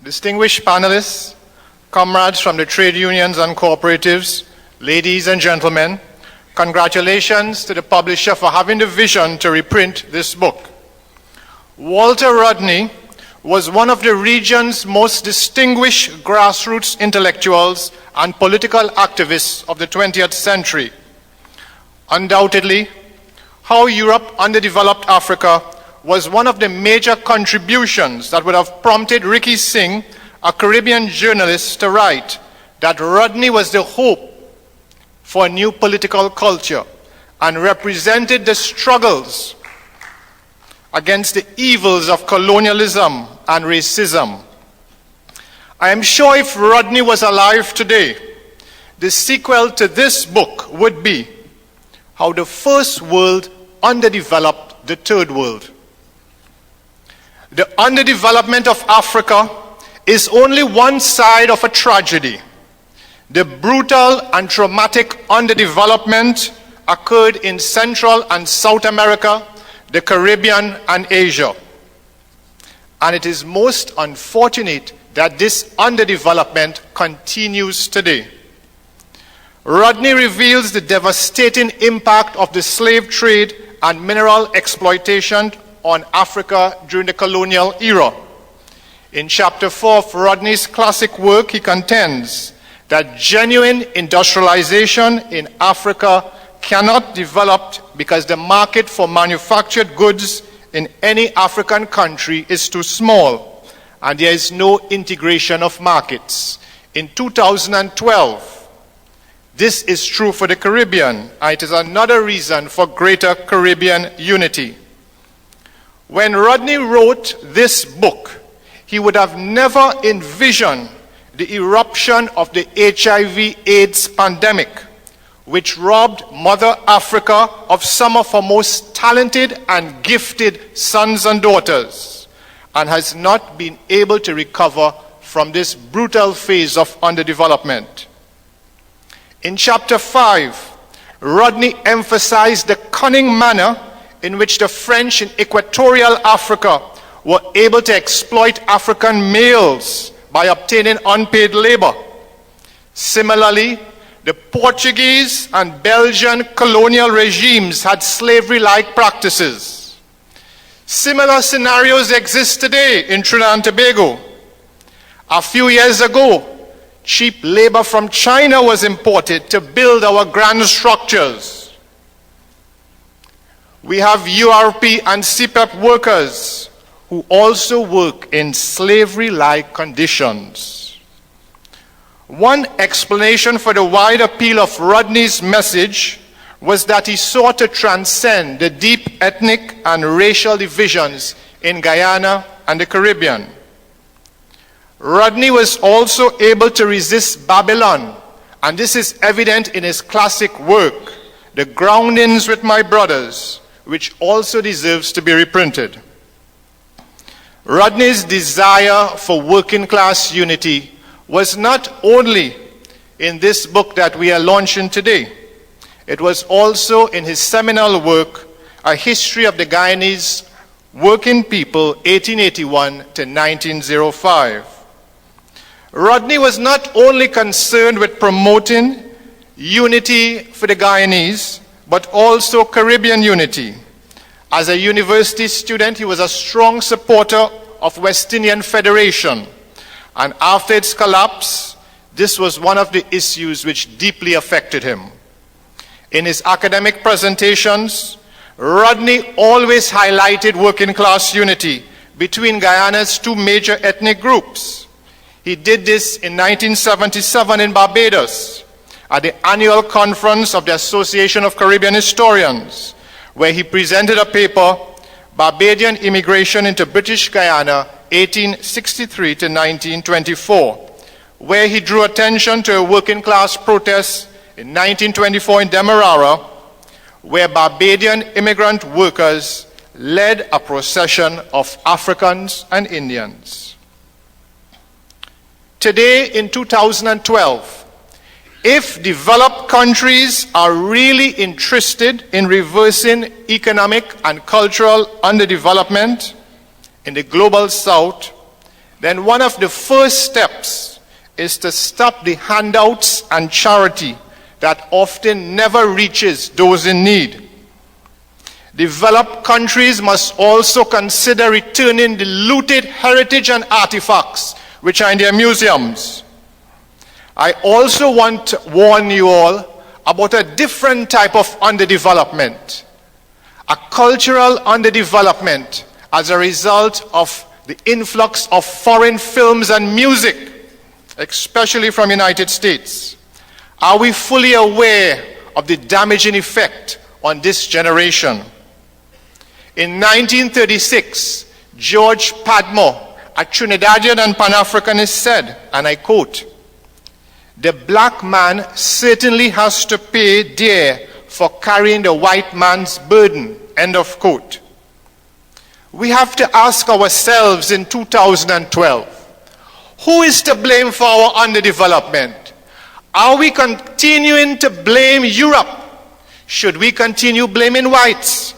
distinguished panelists, comrades from the trade unions and cooperatives, ladies and gentlemen, congratulations to the publisher for having the vision to reprint this book. Walter Rodney was one of the region's most distinguished grassroots intellectuals and political activists of the 20th century. Undoubtedly, how Europe underdeveloped Africa was one of the major contributions that would have prompted Ricky Singh, a Caribbean journalist, to write that Rodney was the hope for a new political culture and represented the struggles against the evils of colonialism and racism. I am sure if Rodney was alive today, the sequel to this book would be How the First World Underdeveloped the Third World. The underdevelopment of Africa is only one side of a tragedy. The brutal and traumatic underdevelopment occurred in Central and South America, the Caribbean, and Asia. And it is most unfortunate that this underdevelopment continues today. Rodney reveals the devastating impact of the slave trade and mineral exploitation on Africa during the colonial era. In chapter 4 of Rodney's classic work, he contends that genuine industrialization in Africa cannot develop because the market for manufactured goods in any African country is too small, and there is no integration of markets. In 2012, this is true for the Caribbean, and it is another reason for greater Caribbean unity. When Rodney wrote this book, he would have never envisioned the eruption of the HIV/AIDS pandemic, which robbed Mother Africa of some of her most talented and gifted sons and daughters, and has not been able to recover from this brutal phase of underdevelopment. In chapter 5, Rodney emphasized the cunning manner in which the French in equatorial Africa were able to exploit African males by obtaining unpaid labor. Similarly, the Portuguese and Belgian colonial regimes had slavery-like practices. Similar scenarios exist today in Trinidad and Tobago. A few years ago, cheap labor from China was imported to build our grand structures. We have URP and CPEP workers who also work in slavery-like conditions. One explanation for the wide appeal of Rodney's message was that he sought to transcend the deep ethnic and racial divisions in Guyana and the Caribbean. Rodney was also able to resist Babylon, and this is evident in his classic work, The Groundings with My Brothers, which also deserves to be reprinted. Rodney's desire for working class unity was not only in this book that we are launching today. It was also in his seminal work, A History of the Guyanese Working People, 1881 to 1905. Rodney was not only concerned with promoting unity for the Guyanese, but also Caribbean unity. As a university student, he was a strong supporter of West Indian Federation, and after its collapse, this was one of the issues which deeply affected him. In his academic presentations, Rodney always highlighted working class unity between Guyana's two major ethnic groups. He did this in 1977 in Barbados at the annual conference of the Association of Caribbean Historians, where he presented a paper, Barbadian Immigration into British Guyana, 1863 to 1924, where he drew attention to a working class protest in 1924 in Demerara, where Barbadian immigrant workers led a procession of Africans and Indians. Today, in 2012, if developed countries are really interested in reversing economic and cultural underdevelopment in the global south, then one of the first steps is to stop the handouts and charity that often never reaches those in need. Developed countries must also consider returning the looted heritage and artifacts which are in their museums. I also want to warn you all about a different type of underdevelopment, a cultural underdevelopment as a result of the influx of foreign films and music, especially from the United States. Are we fully aware of the damaging effect on this generation? In 1936, George Padmore, a Trinidadian and Pan-Africanist, said, and I quote, "The black man certainly has to pay dear for carrying the white man's burden," end of quote. We have to ask ourselves in 2012, who is to blame for our underdevelopment? Are we continuing to blame Europe? Should we continue blaming whites?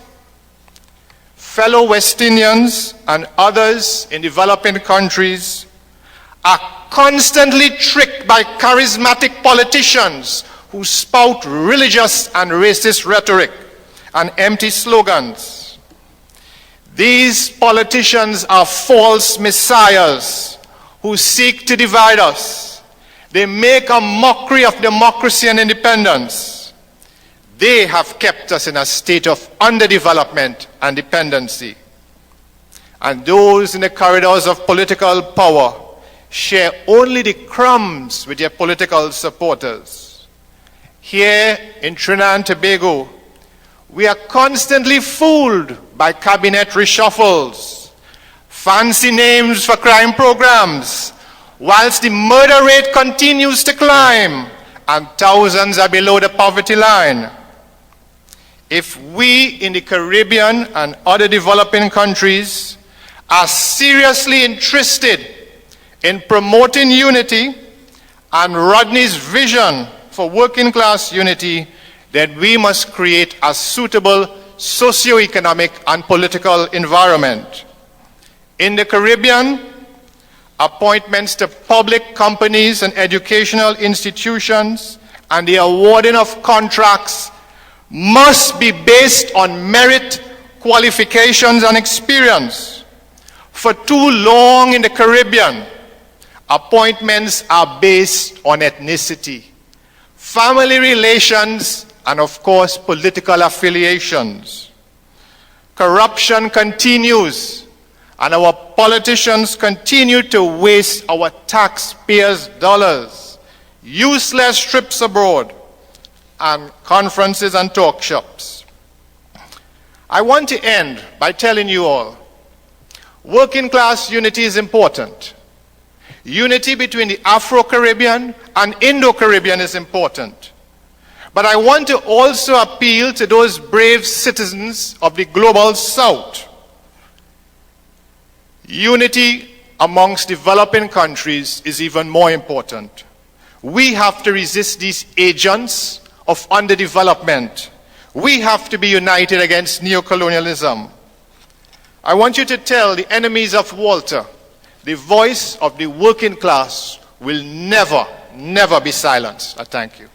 Fellow West Indians and others in developing countries are constantly tricked by charismatic politicians who spout religious and racist rhetoric and empty slogans. These politicians are false messiahs who seek to divide us. They make a mockery of democracy and independence. They have kept us in a state of underdevelopment and dependency. And those in the corridors of political power share only the crumbs with their political supporters. Here in Trinidad and Tobago, we are constantly fooled by cabinet reshuffles, fancy names for crime programs, whilst the murder rate continues to climb and thousands are below the poverty line. If we in the Caribbean and other developing countries are seriously interested in promoting unity and Rodney's vision for working class unity, then we must create a suitable socio-economic and political environment. In the Caribbean, appointments to public companies and educational institutions and the awarding of contracts must be based on merit, qualifications, and experience. For too long in the Caribbean, appointments are based on ethnicity, family relations, and of course, political affiliations. Corruption continues, and our politicians continue to waste our taxpayers' dollars, useless trips abroad, and conferences and talk shops. I want to end by telling you all, working class unity is important. Unity between the Afro-Caribbean and Indo-Caribbean is important. But I want to also appeal to those brave citizens of the global South. Unity amongst developing countries is even more important. We have to resist these agents of underdevelopment. We have to be united against neocolonialism. I want you to tell the enemies of Walter, the voice of the working class will never, never be silenced. I thank you.